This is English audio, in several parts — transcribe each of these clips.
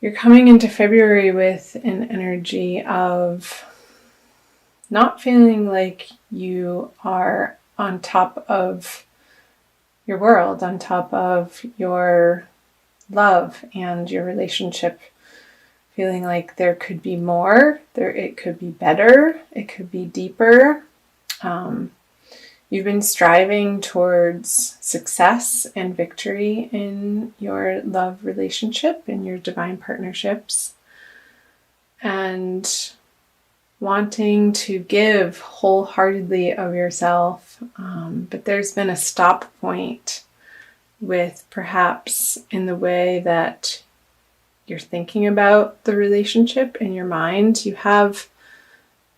You're coming into February with an energy of not feeling like you are on top of your world, on top of your love and your relationship, feeling like there could be more, it could be better, it could be deeper. You've been striving towards success and victory in your love relationship, in your divine partnerships, and wanting to give wholeheartedly of yourself. But there's been a stop point with perhaps in the way that you're thinking about the relationship in your mind. You have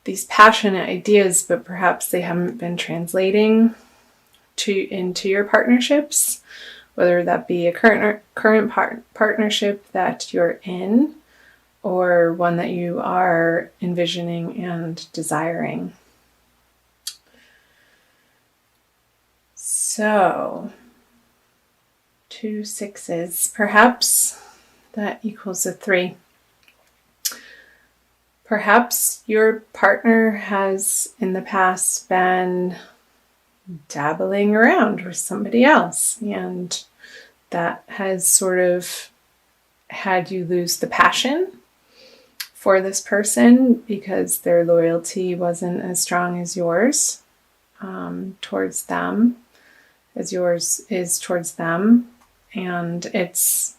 these passionate ideas, but perhaps they haven't been translating into your partnerships, whether that be a current partnership that you're in or one that you are envisioning and desiring. So, 2 6s, perhaps that equals a 3. Perhaps your partner has in the past been dabbling around with somebody else, and that has sort of had you lose the passion for this person because their loyalty wasn't as strong as yours towards them, as yours is towards them, and it's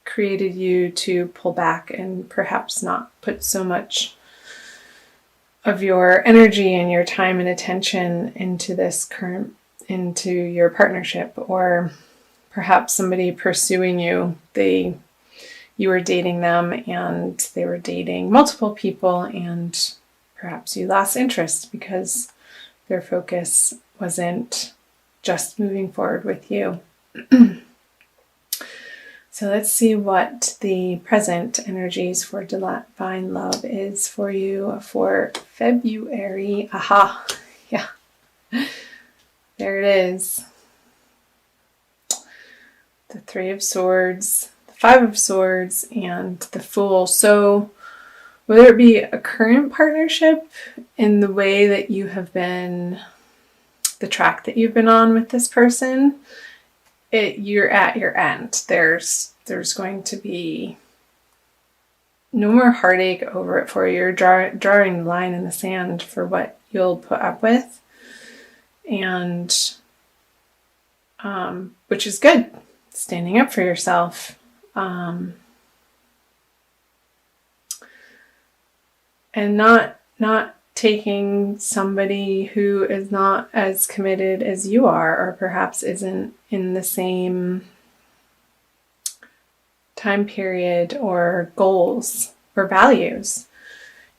created you to pull back and perhaps not put so much of your energy and your time and attention into your partnership. Or perhaps somebody pursuing you, you were dating them and they were dating multiple people, and perhaps you lost interest because their focus wasn't just moving forward with you. So let's see what the present energies for divine love is for you for February. Aha, yeah, there it is. The 3 of Swords, the 5 of Swords, and the Fool. So whether it be a current partnership in the way that you have been, the track that you've been on with this person, you're at your end. There's going to be no more heartache over it for you. You're drawing the line in the sand for what you'll put up with, and which is good. Standing up for yourself. And not taking somebody who is not as committed as you are, or perhaps isn't in the same time period or goals or values.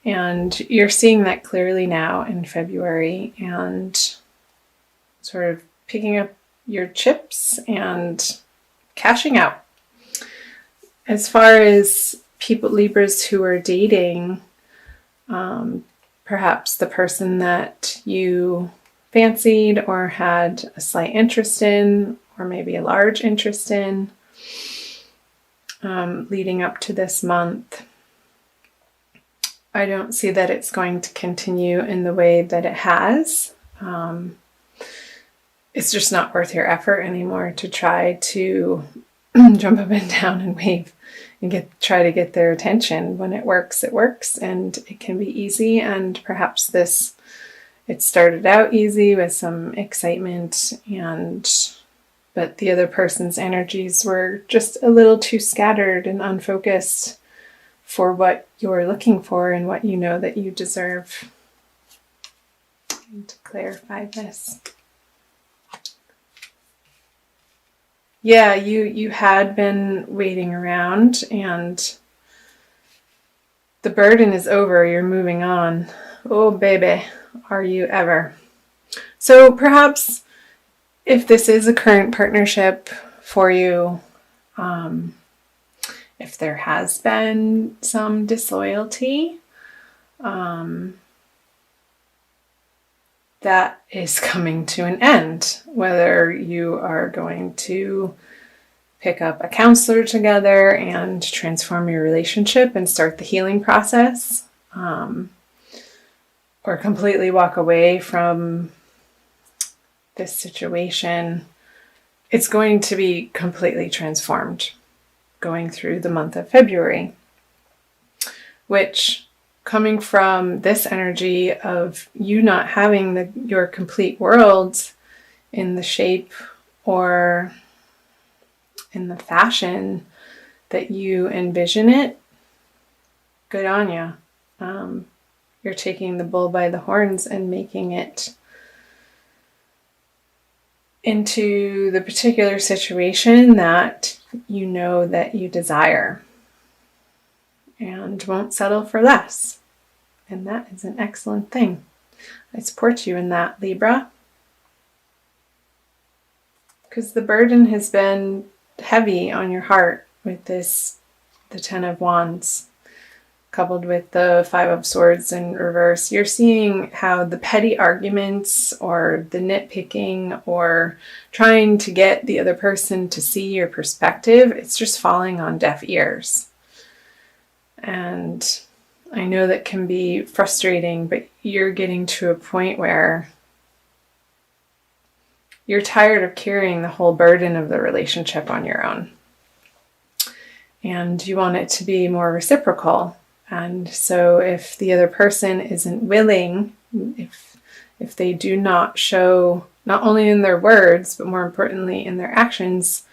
And you're seeing that clearly now in February, and sort of picking up your chips and cashing out. As far as people, Libras who are dating, perhaps the person that you fancied or had a slight interest in, or maybe a large interest in, leading up to this month, I don't see that it's going to continue in the way that it has. It's just not worth your effort anymore to try to jump up and down and wave and try to get their attention. When it works, and it can be easy. And perhaps it started out easy with some excitement, but the other person's energies were just a little too scattered and unfocused for what you're looking for and what you know that you deserve. And to clarify this. Yeah, you had been waiting around, and the burden is over. You're moving on. Oh, baby, are you ever. So perhaps if this is a current partnership for you, if there has been some disloyalty, that is coming to an end. Whether you are going to pick up a counselor together and transform your relationship and start the healing process, or completely walk away from this situation, it's going to be completely transformed going through the month of February, which, coming from this energy of you not having your complete world in the shape or in the fashion that you envision it, good on you. You're taking the bull by the horns and making it into the particular situation that you know that you desire, and won't settle for less. And that is an excellent thing. I support you in that, Libra. Because the burden has been heavy on your heart with this, the Ten of Wands, coupled with the Five of Swords in reverse. You're seeing how the petty arguments or the nitpicking or trying to get the other person to see your perspective, it's just falling on deaf ears. And I know that can be frustrating, but you're getting to a point where you're tired of carrying the whole burden of the relationship on your own. And you want it to be more reciprocal. And so if the other person isn't willing, if they do not show, not only in their words, but more importantly in their actions,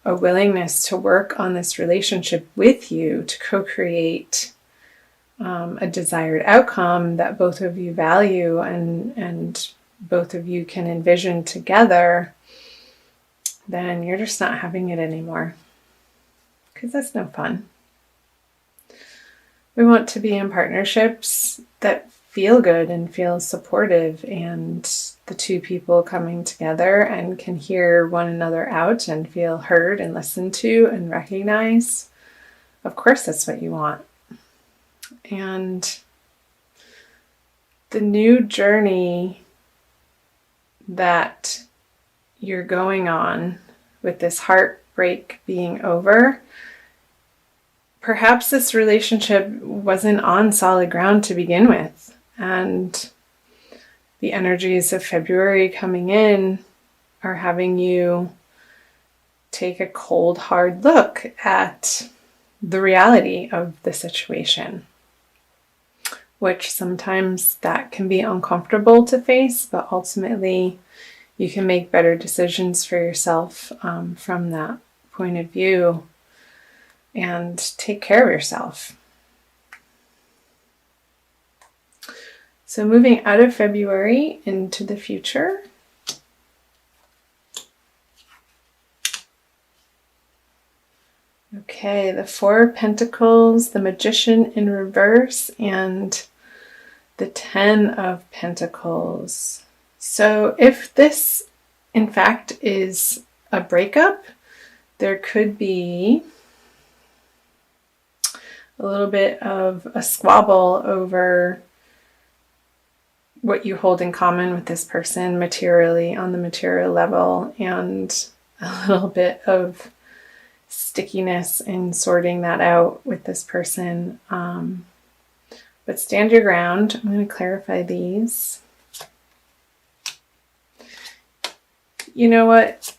a willingness to work on this relationship with you to co-create a desired outcome that both of you value and both of you can envision together, then you're just not having it anymore. Because that's no fun. We want to be in partnerships that feel good and feel supportive, and the two people coming together and can hear one another out and feel heard and listened to and recognized. Of course, that's what you want. And the new journey that you're going on with this heartbreak being over, perhaps this relationship wasn't on solid ground to begin with. And the energies of February coming in are having you take a cold, hard look at the reality of the situation, which sometimes that can be uncomfortable to face, but ultimately you can make better decisions for yourself from that point of view and take care of yourself. So moving out of February into the future. Okay, the Four of Pentacles, the Magician in reverse, and the Ten of Pentacles. So if this, in fact, is a breakup, there could be a little bit of a squabble over what you hold in common with this person materially, on the material level, and a little bit of stickiness in sorting that out with this person. But stand your ground. I'm going to clarify these. You know what?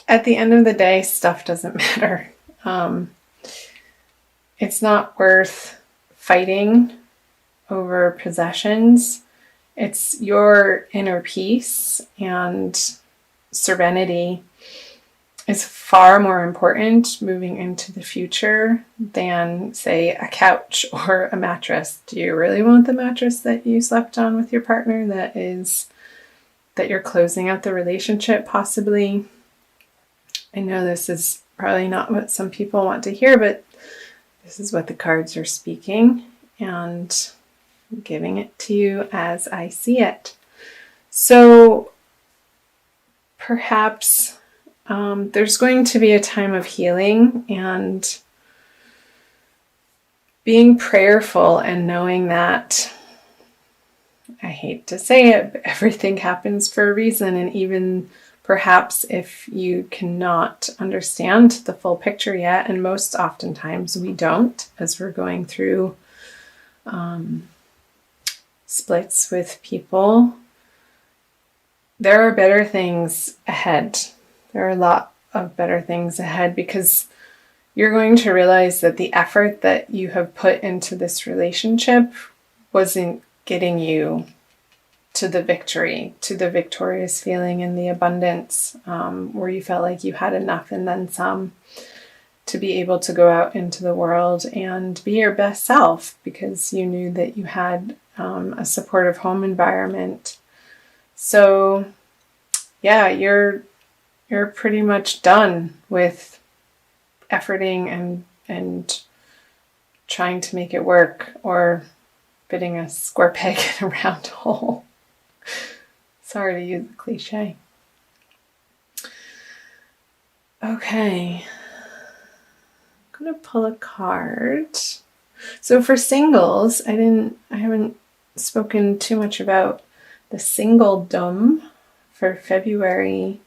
At the end of the day, stuff doesn't matter. It's not worth fighting over possessions. It's your inner peace and serenity is far more important moving into the future than, say, a couch or a mattress. Do you really want the mattress that you slept on with your partner that you're closing out the relationship possibly? I know this is probably not what some people want to hear, but this is what the cards are speaking, and I'm giving it to you as I see it. So perhaps there's going to be a time of healing and being prayerful and knowing that, I hate to say it, but everything happens for a reason, and even perhaps if you cannot understand the full picture yet, and most oftentimes we don't as we're going through splits with people, there are better things ahead. There are a lot of better things ahead, because you're going to realize that the effort that you have put into this relationship wasn't getting you to the victory, to the victorious feeling and the abundance, where you felt like you had enough and then some to be able to go out into the world and be your best self, because you knew that you had a supportive home environment. So yeah, you're pretty much done with efforting and trying to make it work, or fitting a square peg in a round hole. Sorry to use the cliche. Okay, I'm gonna pull a card. So for singles, I haven't spoken too much about the singledom for February.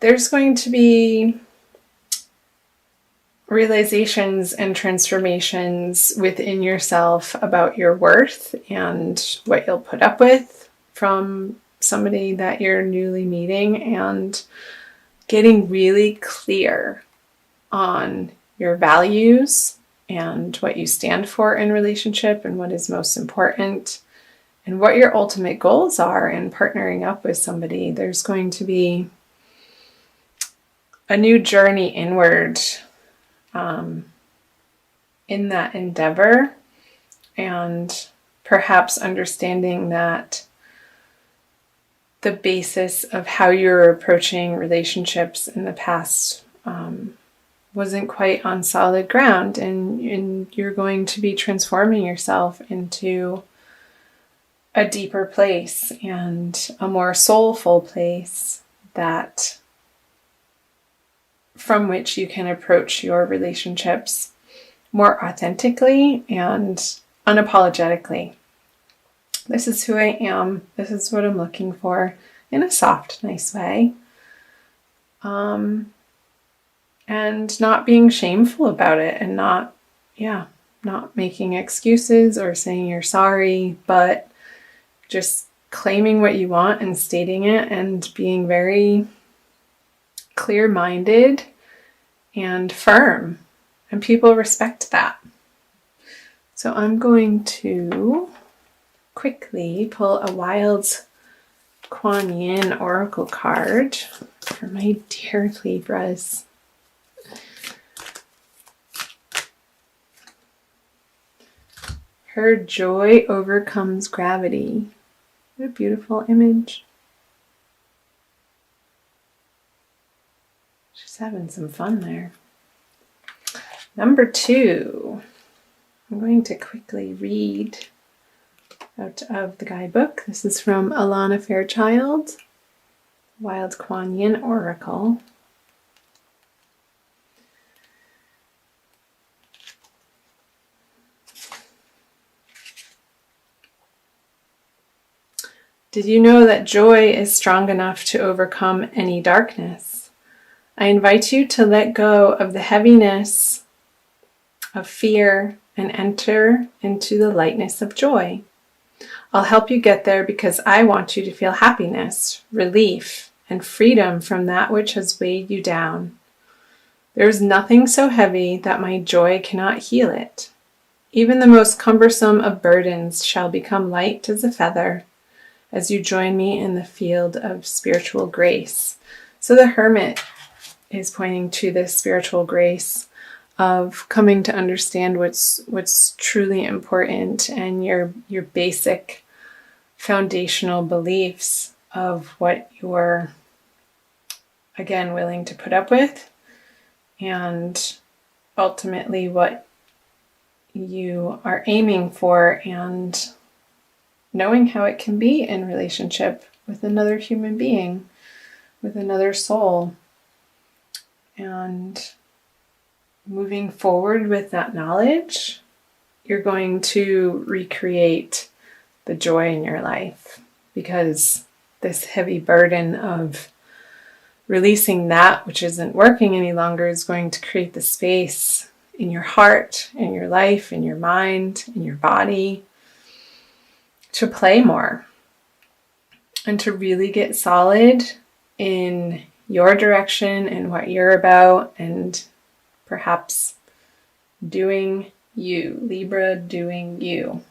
There's going to be realizations and transformations within yourself about your worth and what you'll put up with from somebody that you're newly meeting, and getting really clear on your values and what you stand for in relationship and what is most important and what your ultimate goals are in partnering up with somebody. There's going to be a new journey inward in that endeavor, and perhaps understanding that the basis of how you're approaching relationships in the past wasn't quite on solid ground, and you're going to be transforming yourself into a deeper place and a more soulful place that from which you can approach your relationships more authentically and unapologetically. This is who I am. This is what I'm looking for, in a soft, nice way. And not being shameful about it, and not making excuses or saying you're sorry, but just claiming what you want and stating it, and being very clear-minded and firm, and people respect that. So I'm going to quickly pull a Wild Kuan Yin oracle card for my dear Libras. Her joy overcomes gravity. What a beautiful image. She's having some fun there. Number 2. I'm going to quickly read out of the guidebook. This is from Alana Fairchild, Wild Kuan Yin Oracle. Did you know that joy is strong enough to overcome any darkness? I invite you to let go of the heaviness of fear and enter into the lightness of joy. I'll help you get there because I want you to feel happiness, relief, and freedom from that which has weighed you down. There is nothing so heavy that my joy cannot heal it. Even the most cumbersome of burdens shall become light as a feather as you join me in the field of spiritual grace. So the Hermit is pointing to this spiritual grace of coming to understand what's truly important, and your basic foundational beliefs of what you're, again, willing to put up with, and ultimately what you are aiming for, and knowing how it can be in relationship with another human being, with another soul, and moving forward with that knowledge, you're going to recreate the joy in your life, because this heavy burden of releasing that which isn't working any longer is going to create the space in your heart, in your life, in your mind, in your body to play more and to really get solid in your direction and what you're about, and perhaps doing you, Libra, doing you.